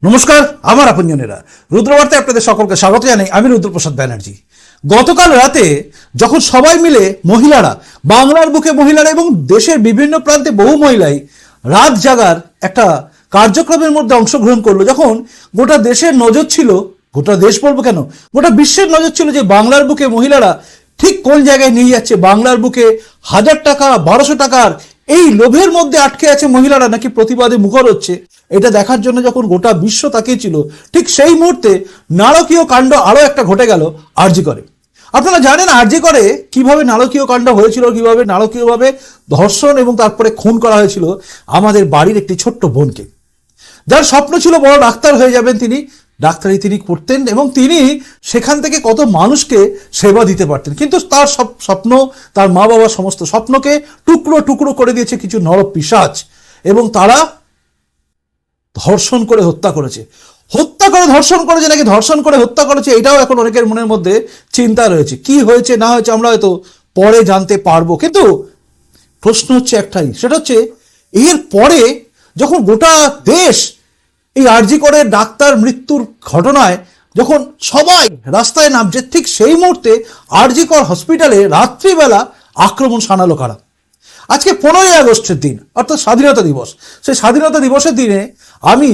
নমস্কার, আমার আপনজনেরা রুদ্রবার্তায় আপনাদের সকলকে স্বাগত জানাই। আমি রুদ্রপ্রসাদ ব্যানার্জি। গতকাল রাতে যখন সবাই মিলে মহিলারা, বাংলার বুকে মহিলারা এবং দেশের বিভিন্ন প্রান্তে বহু মহিলাই রাত জাগার একটা কার্যক্রমের মধ্যে অংশগ্রহণ করলো, যখন গোটা দেশের নজর ছিল, গোটা দেশ বলবো কেন, গোটা বিশ্বের নজর ছিল যে বাংলার বুকে মহিলারা ঠিক কোন জায়গায় নিয়ে যাচ্ছে। বাংলার বুকে 1000 টাকা 1200 টাকার এই লোভের মধ্যে আটকে আছে মহিলারা, নাকি প্রতিবাদে মুখর হচ্ছে, এটা দেখার জন্য যখন গোটা বিশ্ব তাকিয়েছিল, ঠিক সেই মুহূর্তে নারকীয় কাণ্ড আরো একটা ঘটে গেল আরজি করে। আপনারা জানেন আরজি করে কিভাবে নারকীয় কাণ্ড হয়েছিল, কিভাবে নারকীয়ভাবে ধর্ষণ এবং তারপরে খুন করা হয়েছিল আমাদের বাড়ির একটি ছোট্ট বোনকে, যার স্বপ্ন ছিল বড় ডাক্তার হয়ে যাবেন তিনি। ডাক্তারি তিনি করতেন এবং তিনি সেখান থেকে কত মানুষকে সেবা দিতে পারতেন, কিন্তু তার সব স্বপ্ন, তার মা বাবার সমস্ত স্বপ্নকে টুকরো টুকরো করে দিয়েছে কিছু নরপিশাচ, এবং তারা ধর্ষণ করে হত্যা করেছে। হত্যা করে ধর্ষণ করেছে নাকি ধর্ষণ করে হত্যা করেছে, এটাও এখন অনেকের মনের মধ্যে চিন্তা রয়েছে। কি হয়েছে না হয়েছে আমরা হয়তো পরে জানতে পারবো, কিন্তু প্রশ্ন হচ্ছে একটাই, সেটা হচ্ছে এর পরে যখন গোটা দেশ এই আরজি করে ডাক্তার মৃত্যুর ঘটনায় যখন সবাই রাস্তায় নামছে, ঠিক সেই মুহূর্তে আরজি কর হসপিটালে রাত্রিবেলা আক্রমণ শানালো কারা। আজকে 15ই আগস্টের দিন, অর্থাৎ স্বাধীনতা দিবস। সেই স্বাধীনতা দিবসের দিনে আমি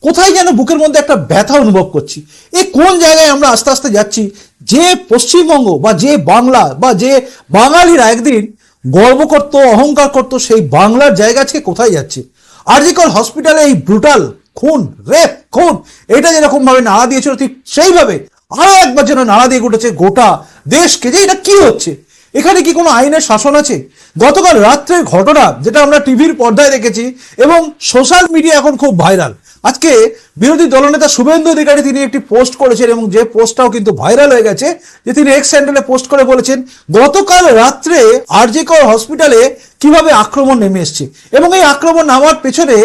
কোথায় যেন বুকের মধ্যে একটা ব্যথা অনুভব করছি। এই কোন জায়গায় আমরা আস্তে আস্তে যাচ্ছি, যে পশ্চিমবঙ্গ বা যে বাংলা বা যে বাঙালিরা একদিন গর্ব করত, অহংকার করত, সেই বাংলার জায়গা আজকে কোথায় যাচ্ছে। আরজি কর হসপিটালে এই ব্রুটাল খুন, রেপ, খুন, এটা যেরকম ভাবে নাড়া দিয়েছিল, ঠিক সেইভাবে আরো একবার যেন নাড়া দিয়ে উঠেছে গোটা দেশকে, যে এটা কি হচ্ছে, এখানে কি কোনো আইনের শাসন আছে। গতকাল রাত্রের ঘটনা যেটা আমরা টিভির পর্দায় দেখেছি এবং সোশ্যাল মিডিয়া এখন খুব ভাইরাল। আজকে বিরোধী দলনেতা শুভেন্দু অধিকারী তিনি একটি পোস্ট করেছেন এবং যে পোস্টটাও কিন্তু ভাইরাল হয়ে গেছে, যে তিনি এক্স হ্যান্ডেলে পোস্ট করে বলেছেন গতকাল রাত্রে আরজি কর হসপিটালে কিভাবে আক্রমণ নেমে এসছে, এবং এই আক্রমণ নামার পেছনে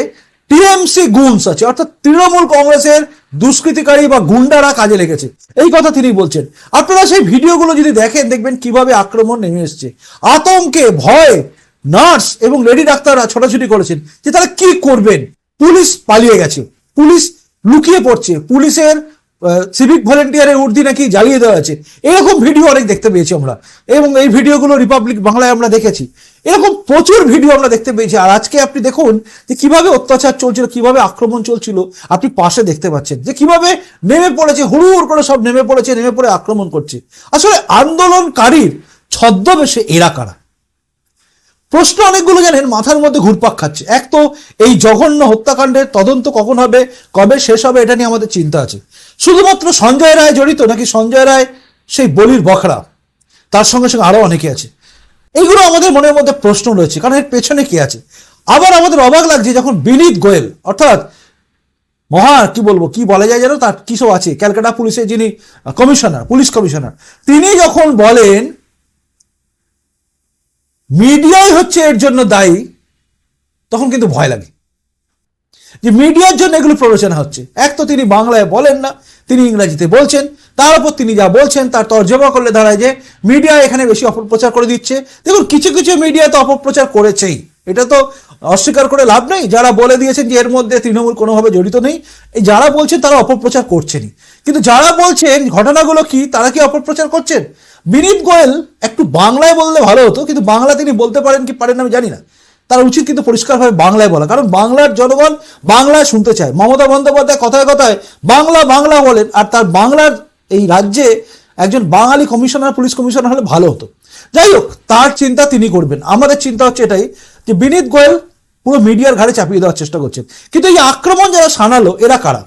টিএমসি গুন্স আছে, অর্থাৎ তৃণমূল কংগ্রেসের দুষ্কৃতিকারী বা গুন্ডারা কাজে লেগেছে, এই কথা তিনি বলছেন। আপনারা সেই ভিডিওগুলো যদি দেখেন, দেখবেন কিভাবে আক্রমণ নেমে এসছে। আতঙ্কে ভয় নার্স এবং লেডি ডাক্তাররা ছোটাছুটি করেছেন যে তারা কি করবেন। পুলিশ পালিয়ে গেছে, পুলিশ লুকিয়ে পড়ছে, পুলিশের সিভিক ভলেন্টিয়ারের উর্দি নাকি জ্বালিয়ে দেওয়া আছে, এরকম ভিডিও অনেক দেখতে পেয়েছি আমরা, এবং এই ভিডিওগুলো রিপাবলিক বাংলায় আমরা দেখেছি। এরকম প্রচুর ভিডিও আমরা দেখতে পেয়েছি। আর আজকে আপনি দেখুন যে কিভাবে অত্যাচার চলছিল, কিভাবে আক্রমণ চলছিল, আপনি পাশে দেখতে পাচ্ছেন যে কিভাবে নেমে পড়েছে, হুড়ুড় করে সব নেমে পড়েছে, নেমে পড়ে আক্রমণ করছে। আসলে আন্দোলনকারীর ছদ্মবেশে এরা কারা? প্রশ্ন অনেকগুলো জানেন মাথার মধ্যে ঘুরপাক খাচ্ছে। এক তো এই জঘন্য হত্যাকাণ্ডের তদন্ত কখন হবে, কবে শেষ হবে, এটা নিয়ে আমাদের চিন্তা আছে। শুধুমাত্র সঞ্জয় রায় জড়িত নাকি সঞ্জয় রায় সেই বলির বখরা, তার সঙ্গে সঙ্গে আরো অনেকে আছে, এইগুলো আমাদের মনের মধ্যে প্রশ্ন রয়েছে, কারণ এর পেছনে কি আছে। আবার আমাদের অবাক লাগছে যখন বিনীত গোয়েল, অর্থাৎ কি বলবো, কি বলা যায় যেন, তার কিছু আছে, ক্যালকাটা পুলিশের যিনি কমিশনার, পুলিশ কমিশনার, তিনি যখন বলেন মিডিয়াই হচ্ছে এর জন্য দায়ী, তখন কিন্তু ভয় লাগে যে মিডিয়ার জন্য এগুলো প্ররোচনা হচ্ছে। এক তো তিনি বাংলায় বলেন না, তিনি ইংরেজিতে বলছেন, তার উপর তিনি যা বলছেন তার তর্জমা করলে দাঁড়ায় যে মিডিয়া এখানে বেশি অপপ্রচার করে দিচ্ছে। দেখুন, কিছু কিছু মিডিয়া তো অপপ্রচার করেছেই, এটা তো অস্বীকার করে লাভ নেই। যারা বলে দিয়েছেন যে এর মধ্যে তৃণমূল কোনোভাবে জড়িত নেই, এই যারা বলছেন তারা অপপ্রচার করছেনই, কিন্তু যারা বলছেন ঘটনাগুলো কি, তারা কি অপপ্রচার করছেন? বিনীত গোয়েল একটু বাংলায় বললে ভালো হতো, কিন্তু বাংলা তিনি বলতে পারেন কি পারেন আমি জানি না। তার উচিত কিন্তু পরিষ্কারভাবে বাংলায় বলা, কারণ বাংলার জনগণ বাংলায় শুনতে চায়। মমতা বন্দ্যোপাধ্যায় কথায় কথায় বাংলা বাংলা বলেন, আর তার বাংলার এই রাজ্যে একজন বাঙালি কমিশনার, পুলিশ কমিশনার হলে ভালো হতো। যাই হোক, তার চিন্তা তিনি করবেন। আমাদের চিন্তা হচ্ছে এটাই যে বিনীত গোয়েল পুরো মিডিয়ার ঘাড়ে চাপিয়ে দেওয়ার চেষ্টা করছেন, কিন্তু এই আক্রমণ যারা শানালো এরা কারা?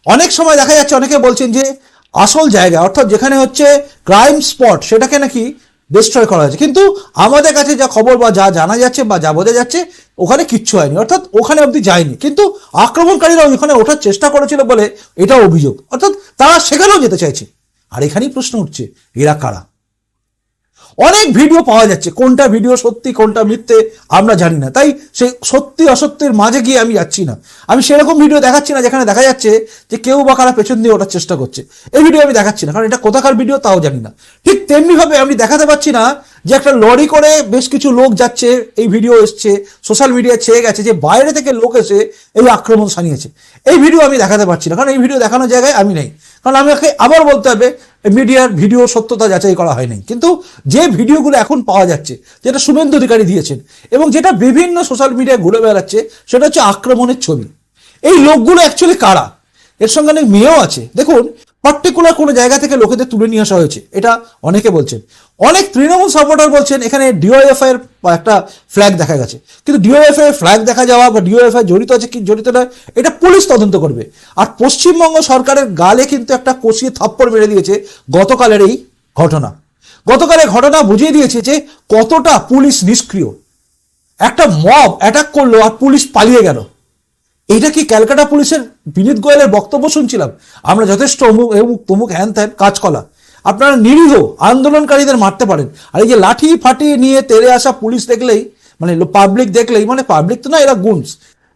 অনেক সময় দেখা যাচ্ছে অনেকে বলছেন যে আসল জায়গা, অর্থাৎ যেখানে হচ্ছে ক্রাইম স্পট, সেটাকে নাকি ডিস্ট্রয় করা হয়েছে, কিন্তু আমাদের কাছে যা খবর বা যা জানা যাচ্ছে বা যা বোঝা যাচ্ছে ওখানে কিচ্ছু হয়নি, অর্থাৎ ওখানে অবধি যায়নি, কিন্তু আক্রমণকারীরা ওখানে ওঠার চেষ্টা করেছিল বলে এটাও অভিযোগ, অর্থাৎ তারা সেখানেও যেতে চাইছে। আর এখানেই প্রশ্ন উঠছে এরা কারা? অনেক ভিডিও পাওয়া যাচ্ছে, কোনটা ভিডিও সত্যি কোনটা মিথ্যে আমরা জানি না, তাই সেই সত্যি অসত্যের মাঝে গিয়ে আমি যাচ্ছি না। আমি সেরকম ভিডিও দেখাচ্ছি না যেখানে দেখা যাচ্ছে যে কেউ বা কারা পেছন দিয়ে ওঠার চেষ্টা করছে, এই ভিডিও আমি দেখাচ্ছি না, কারণ এটা কোথাকার ভিডিও তাও জানি না। ঠিক তেমনি ভাবে আমি দেখাতে পাচ্ছি না যে একটা লরি করে বেশ কিছু লোক যাচ্ছে, এই ভিডিও এসছে, সোশ্যাল মিডিয়ায় ছেয়ে গেছে যে বাইরে থেকে লোক এসে এই আক্রমণ সানিয়েছে। এই ভিডিও আমি দেখাতে পারছি না, কারণ এই ভিডিও দেখানোর জায়গায় আমি নেই, কারণ আমাকে আবার বলতে হবে মিডিয়ার ভিডিও সত্যতা যাচাই করা হয়নি। কিন্তু যে ভিডিওগুলো এখন পাওয়া যাচ্ছে, যেটা শুভেন্দু অধিকারী দিয়েছেন এবং যেটা বিভিন্ন সোশ্যাল মিডিয়ায় ঘুরে বেড়াচ্ছে, সেটা হচ্ছে আক্রমণের ছবি। এই লোকগুলো অ্যাকচুয়ালি কারা? এর সঙ্গে অনেক মেয়েও আছে। দেখুন, পার্টিকুলার কোনো জায়গা থেকে লোকেদের তুলে নিয়ে আসা হয়েছে, এটা অনেকে বলছেন। অনেক তৃণমূল সাপোর্টার বলছেন এখানে ডিওএফআই এর একটা ফ্ল্যাগ দেখা গেছে, কিন্তু ডিওএফআই এর ফ্ল্যাগ দেখা যাওয়া বা ডিওএফআই জড়িত আছে কি জড়িত নয় এটা পুলিশ তদন্ত করবে। আর পশ্চিমবঙ্গ সরকারের গালে কিন্তু একটা কষিয়ে থাপ্পড় মেরে দিয়েছে গতকালের এই ঘটনা। গতকালের ঘটনা বুঝিয়ে দিয়েছে যে কতটা পুলিশ নিষ্ক্রিয়। একটা মব অ্যাটাক করলো আর পুলিশ পালিয়ে গেল। এটা কি ক্যালকাটা পুলিশের? বিনীত গোয়েলের বক্তব্য শুনছিলাম, আমরা যথেষ্ট অমুক তমুক হ্যান ত্যান কাজকলা, আপনারা নিরীহ আন্দোলনকারীদের মারতে পারেন। আর এই যে লাঠি ফাটি নিয়ে তেড়ে আসা পুলিশ দেখলেই, মানে পাবলিক দেখলেই, মানে পাবলিক তো না, এরা গুন্স,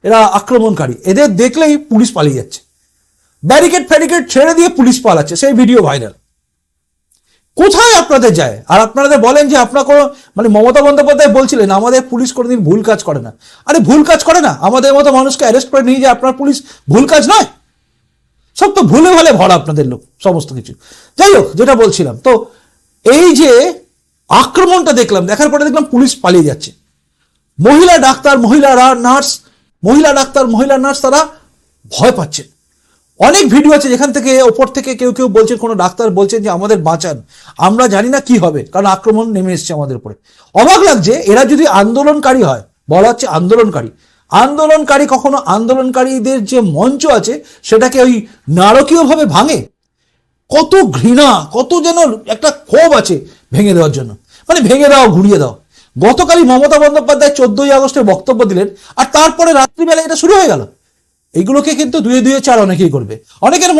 এরা আক্রমণকারী, এদের দেখলেই পুলিশ পালিয়ে যাচ্ছে, ব্যারিকেড ফ্যারিকেড ছেড়ে দিয়ে পুলিশ পালাচ্ছে, সেই ভিডিও ভাইরাল। কোথায় আপনাদের যায়? আর আপনাদের বলেন যে আপনার কোনো, মানে মমতা বন্দ্যোপাধ্যায় বলছিলেন আমাদের পুলিশ কোনোদিন ভুল কাজ করে না। আরে ভুল কাজ করে না? আমাদের মতো মানুষকে অ্যারেস্ট করে নিয়ে যায় আপনার পুলিশ ভুল কাজ নয়? সব তো ভুলে ভালে ভরা আপনাদের লোক, সমস্ত কিছু। যাই হোক, যেটা বলছিলাম, তো এই যে আক্রমণটা দেখলাম, দেখার পরে দেখলাম পুলিশ পালিয়ে যাচ্ছে। মহিলা ডাক্তার, মহিলা নার্স তারা ভয় পাচ্ছেন। অনেক ভিডিও আছে যেখান থেকে ওপর থেকে কেউ বলছেন, কোনো ডাক্তার বলছেন যে আমাদের বাঁচান, আমরা জানি না কি হবে, কারণ আক্রমণ নেমে এসছে আমাদের উপরে। অবাক লাগছে, এরা যদি আন্দোলনকারী হয়, বলা হচ্ছে আন্দোলনকারী কখনো আন্দোলনকারীদের যে মঞ্চ আছে সেটাকে ওই নারকীয়ভাবে ভাঙে? কত ঘৃণা, কত যেন একটা ক্ষোভ আছে ভেঙে দেওয়ার জন্য, মানে ভেঙে দাও, ঘুরিয়ে দাও। গতকালই মমতা বন্দ্যোপাধ্যায় 14ই আগস্টের বক্তব্য দিলেন, আর তারপরে রাত্রিবেলা এটা শুরু হয়ে গেল। এইগুলোকে কিন্তু 2-2-4 অনেকেই করবে। অনেকের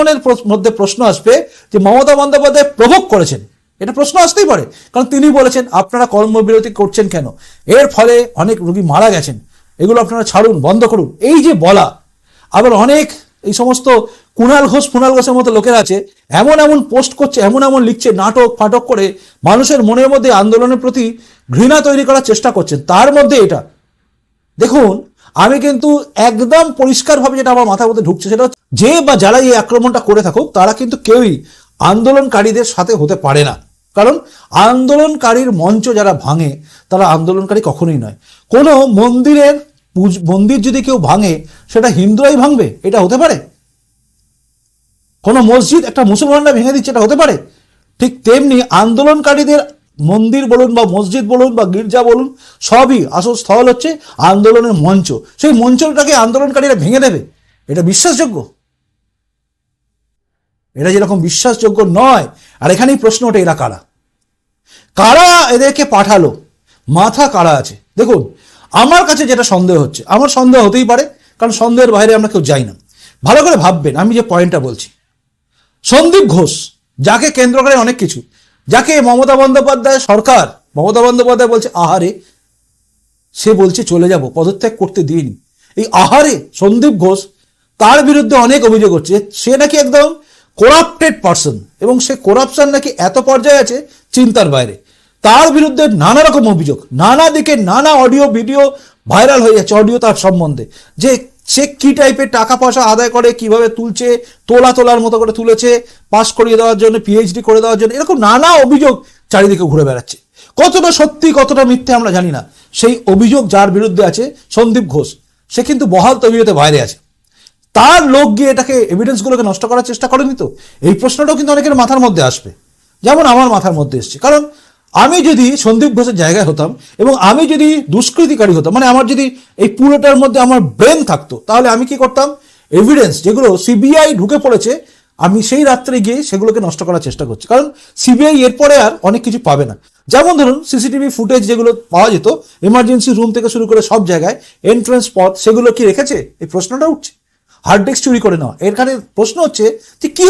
মধ্যে প্রশ্ন আসবে যে মমতা বন্দ্যোপাধ্যায় প্রভোগ করেছেন, এটা প্রশ্ন আসতেই পারে, কারণ তিনি বলেছেন আপনারা কর্মবিরতি করছেন কেন, এর ফলে অনেক রোগী মারা গেছেন, এগুলো আপনারা ছাড়ুন, বন্ধ করুন, এই যে বলা। আবার অনেক এই সমস্ত কুণাল ঘোষের মতো লোকেরা আছে, এমন পোস্ট করছে, এমন লিখছে, নাটক ফাটক করে মানুষের মনের মধ্যে আন্দোলনের প্রতি ঘৃণা তৈরি করার চেষ্টা করছেন। তার মধ্যে এটা দেখুন, আমি কিন্তু একদম পরিষ্কারভাবে যেটা আমার মাথার মধ্যে ঢুকছে, সেটা হচ্ছে যে বা যারা এই আক্রমণটা করে থাকুক, তারা কিন্তু কেউই আন্দোলনকারীদের সাথে হতে পারে না। কারণ আন্দোলনকারীর মঞ্চ যারা ভাঙে, তারা আন্দোলনকারী কখনোই নয়। কোনো মন্দির যদি কেউ ভাঙে, সেটা হিন্দুরাই ভাঙবে? এটা হতে পারে? কোনো মসজিদ একটা মুসলমানরা ভেঙে দিচ্ছে, এটা হতে পারে? ঠিক তেমনি আন্দোলনকারীদের মন্দির বলুন বা মসজিদ বলুন বা গির্জা বলুন, সবই আসল স্থল হচ্ছে আন্দোলনের মঞ্চ। সেই মঞ্চটাকে আন্দোলনকারীরা ভেঙে দেবে? এটা বিশ্বাসযোগ্য? এটা যেরকম বিশ্বাসযোগ্য নয়। আর এখানেই প্রশ্ন ওঠে, এরা কারা এদেরকে পাঠালো, মাথা কারা আছে? দেখুন, আমার কাছে যেটা সন্দেহ হচ্ছে, আমার সন্দেহ হতেই পারে, কারণ সন্দেহের বাইরে আমরা কেউ যাই না। ভালো করে ভাববেন আমি যে পয়েন্টটা বলছি। সন্দীপ ঘোষ, যাকে কেন্দ্র করে অনেক কিছু, যাকে মমতা বন্দ্যোপাধ্যায় বলছে আহারে, সে বলছে চলে যাব, পদত্যাগ করতে দিইনি, এই আহারে সন্দীপ ঘোষ, তার বিরুদ্ধে অনেক অভিযোগ হচ্ছে, সে নাকি একদম করাপ্টেড পার্সন, এবং সে করাপশন নাকি এত পর্যায়ে আছে চিন্তার বাইরে। তার বিরুদ্ধে নানা রকম অভিযোগ, নানা দিকে নানা অডিও ভিডিও ভাইরাল হয়ে যাচ্ছে, অডিও তার সম্বন্ধে, যে সে কি টাইপের টাকা পয়সা আদায় করে, কিভাবে তুলছে, তোলার মতো করে তুলেছে, পাস করিয়ে দেওয়ার জন্য, পিএইচডি করে দেওয়ার জন্য, এরকম নানা অভিযোগ চারিদিকে ঘুরে বেড়াচ্ছে। কতটা সত্যি কতটা মিথ্যে আমরা জানি না। সেই অভিযোগ যার বিরুদ্ধে আছে সন্দীপ ঘোষ, সে কিন্তু বহাল তবিয়তে বাইরে আছে। তার লোক গিয়ে এটাকে এভিডেন্সগুলোকে নষ্ট করার চেষ্টা করেনি তো? এই প্রশ্নটাও কিন্তু অনেকের মাথার মধ্যে আসবে, যেমন আমার মাথার মধ্যে এসছে। কারণ আমি যদি সন্দীপ ঘোষের জায়গায় হতাম এবং আমি যদি দুষ্কৃতিকারী হতাম, মানে আমার যদি এই পুরোটার মধ্যে আমার ব্রেন থাকতো, তাহলে আমি কি করতাম? এভিডেন্স যেগুলো সিবিআই ঢুকে পড়েছে, আমি সেই রাত্রে গিয়ে সেগুলোকে নষ্ট করার চেষ্টা করছি। কারণ সিবিআই এরপরে আর অনেক কিছু পাবে না। যেমন ধরুন সিসিটিভি ফুটেজ যেগুলো পাওয়া যেত এমার্জেন্সি রুম থেকে শুরু করে সব জায়গায়, এন্ট্রান্স পথ, সেগুলো কি রেখেছে? এই প্রশ্নটা উঠছে। হার্ড ডিস্ক চুরি করে নেওয়া, এখানে প্রশ্ন হচ্ছে যে কি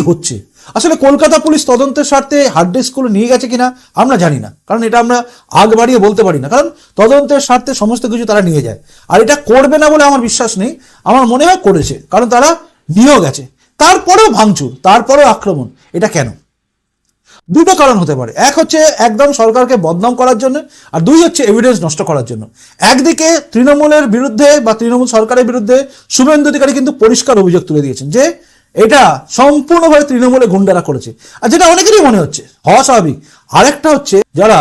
হচ্ছে আসলে? কলকাতা পুলিশ তদন্তের স্বার্থে হার্ড ডিস্কগুলো নিয়ে গেছে কিনা আমরা জানি না, কারণ এটা আমরা আগ বাড়িয়ে বলতে পারি না, কারণ তদন্তের স্বার্থে সমস্ত কিছু তারা নিয়ে যায়। আর এটা করবে না বলে আমার বিশ্বাস নেই, আমার মনে হয় করেছে, কারণ তারা নিয়েও গেছে। তারপরেও ভাঙচুর, তারপরেও আক্রমণ, এটা কেন? দুটো কারণ হতে পারে। এক হচ্ছে একদম সরকারকে বদনাম করার জন্য, আর দুই হচ্ছে এভিডেন্স নষ্ট করার জন্য। একদিকে তৃণমূলের বিরুদ্ধে বা তৃণমূল সরকারের বিরুদ্ধে শুভেন্দু অধিকারী কিন্তু পরিষ্কার অভিযোগ তুলে দিয়েছেন যে এটা সম্পূর্ণভাবে তৃণমূলে গুন্ডারা করেছে, আর যেটা অনেকেরই মনে হচ্ছে, হওয়া স্বাভাবিক। আরেকটা হচ্ছে যারা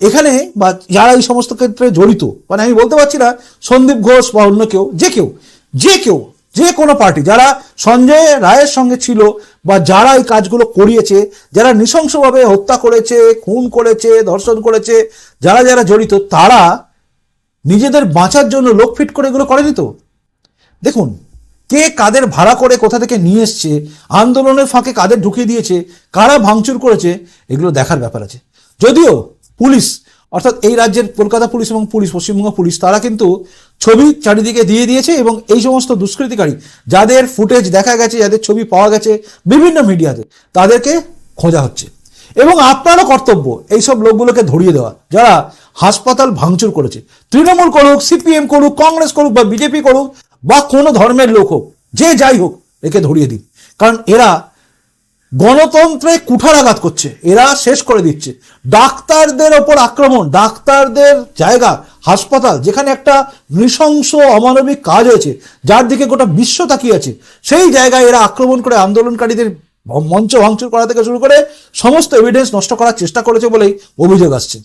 এখানে বা যারা এই সমস্ত ক্ষেত্রে জড়িত, মানে আমি বলতে পারছি না সন্দীপ ঘোষ বা অন্য কেউ, যে কোনো পার্টি যারা সঞ্জয় রায়ের সঙ্গে ছিল বা যারা এই কাজগুলো করিয়েছে, যারা নৃশংসভাবে হত্যা করেছে, খুন করেছে, ধর্ষণ করেছে, যারা যারা জড়িত, তারা নিজেদের বাঁচার জন্য লোক ফিট করে এগুলো করেনি তো। দেখুন, কে কাদের ভাড়া করে কোথা থেকে নিয়ে এসছে, আন্দোলনের ফাঁকে কাদের ঢুকিয়ে দিয়েছে, কারা ভাঙচুর করেছে, এগুলো দেখার ব্যাপার আছে। যদিও পুলিশ, অর্থাৎ এই রাজ্যের কলকাতা পুলিশ এবং পশ্চিমবঙ্গ পুলিশ, তারা কিন্তু ছবি চারিদিকে দিয়ে দিয়েছে এবং এই সমস্ত দুষ্কৃতিকারী যাদের ফুটেজ দেখা গেছে, যাদের ছবি পাওয়া গেছে বিভিন্ন মিডিয়াতে, তাদেরকে খোঁজা হচ্ছে। এবং আপনারও কর্তব্য এইসব লোকগুলোকে ধরিয়ে দেওয়া যারা হাসপাতাল ভাঙচুর করেছে। তৃণমূল করুক, সিপিএম করুক, কংগ্রেস করুক বা বিজেপি করুক বা কোনো ধর্মের লোক হোক, যে যাই হোক, একে ধরিয়ে দিন। কারণ এরা গণতন্ত্রে কুঠারাঘাত করছে, এরা শেষ করে দিচ্ছে। ডাক্তারদের ওপর আক্রমণ, ডাক্তারদের জায়গা হাসপাতাল, যেখানে একটা নৃশংস অমানবিক কাজ হয়েছে, যার দিকে গোটা বিশ্ব তাকিয়ে আছে, সেই জায়গায় এরা আক্রমণ করে আন্দোলনকারীদের মঞ্চ ভাঙচুর করা থেকে শুরু করে সমস্ত এভিডেন্স নষ্ট করার চেষ্টা করেছে বলেই অভিযোগ আসছে।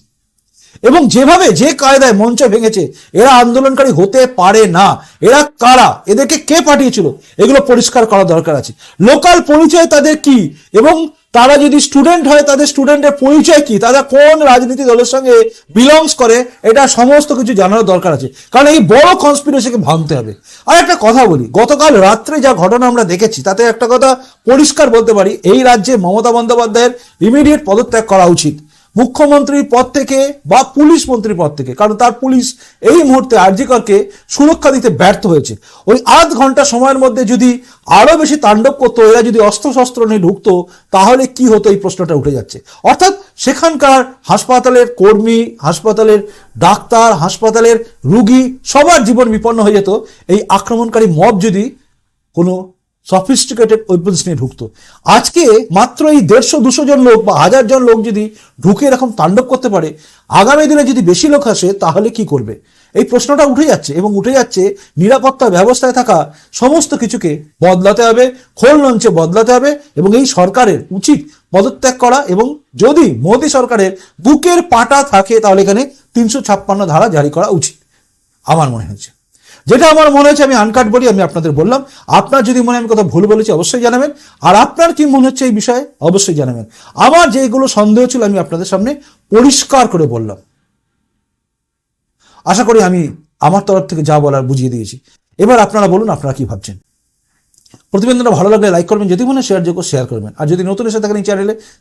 এবং যেভাবে যে কায়দায় মঞ্চ ভেঙেছে, এরা আন্দোলনকারী হতে পারে না। এরা কারা, এদেরকে কে পাঠিয়েছিল, এগুলো পরিষ্কার করা দরকার আছে। লোকাল পরিচয় তাদের কি, এবং তারা যদি স্টুডেন্ট হয় তাদের স্টুডেন্টের পরিচয় কি, তারা কোন রাজনীতি দলের সঙ্গে বিলংস করে, এটা সমস্ত কিছু জানার দরকার আছে। কারণ এই বড় কনস্পিরেসিকে ভাঙতে হবে। আর একটা কথা বলি, গতকাল রাত্রে যা ঘটনা আমরা দেখেছি, তাতে একটা কথা পরিষ্কার বলতে পারি, এই রাজ্যে মমতা বন্দ্যোপাধ্যায়ের ইমিডিয়েট পদত্যাগ করা উচিত, মুখ্যমন্ত্রীর পদ থেকে বা পুলিশ মন্ত্রীর পদ থেকে। কারণ তার পুলিশ এই মুহূর্তে আরজি করকে সুরক্ষা দিতে ব্যর্থ হয়েছে। ওই আধ ঘন্টা সময়ের মধ্যে যদি আরো বেশি তাণ্ডব করতো, এরা যদি অস্ত্রশস্ত্র নিয়ে ঢুকতো, তাহলে কি হতো, এই প্রশ্নটা উঠে যাচ্ছে। অর্থাৎ সেখানকার হাসপাতালের কর্মী, হাসপাতালের ডাক্তার, হাসপাতালের রুগী, সবার জীবন বিপন্ন হয়ে যেত এই আক্রমণকারী মব যদি কোনো সফিস্টিকেটেড ওয়েপন্স নিয়ে ঢুকতো। আজকে মাত্র এই 150-200 জন লোক বা 1000 জন লোক যদি ঢুকে এরকম তাণ্ডব করতে পারে, আগামী দিনে যদি বেশি লোক আসে তাহলে কি করবে, এই প্রশ্নটা উঠে যাচ্ছে। এবং উঠে যাচ্ছে নিরাপত্তা ব্যবস্থায় থাকা সমস্ত কিছুকে বদলাতে হবে, খোল লঞ্চে বদলাতে হবে। এবং এই সরকারের উচিত পদত্যাগ করা, এবং যদি মোদী সরকারের বুকের পাটা থাকে তাহলে এখানে 356 ধারা জারি করা উচিত আমার মনে হয়েছে। যেটা আমার মনে হচ্ছে আমি আনকাট বলি, আমি আপনাদের বললাম। আপনার যদি মনে আমি কথা ভুল বলেছি অবশ্যই জানাবেন, আর আপনার কি মনে হচ্ছে এই বিষয়ে অবশ্যই জানাবেন। আমার যেগুলো সন্দেহ ছিল আমি আপনাদের সামনে পরিষ্কার করে বললাম। আশা করি আমি আমার তরফ থেকে যা বলার বুঝিয়ে দিয়েছি। এবার আপনারা বলুন আপনারা কি ভাবছেন। প্রতিবেদনটা ভালো লাগলে লাইক করবেন, যদি মনে শেয়ার যোগ্য শেয়ার করবেন, আর যদি নতুন এসে থাকেন এই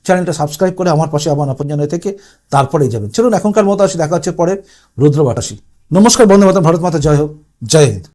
চ্যানেলটা সাবস্ক্রাইব করে আমার পাশে আমার আপনজন হয়ে থেকে তারপরেই যাবেন। চলুন এখনকার মতো আসি, দেখা হচ্ছে পরে রুদ্র বাটাসী। নমস্কার, বন্দে মাতরম, ভারত মাতা জয় হোক, জয় হিন্দ।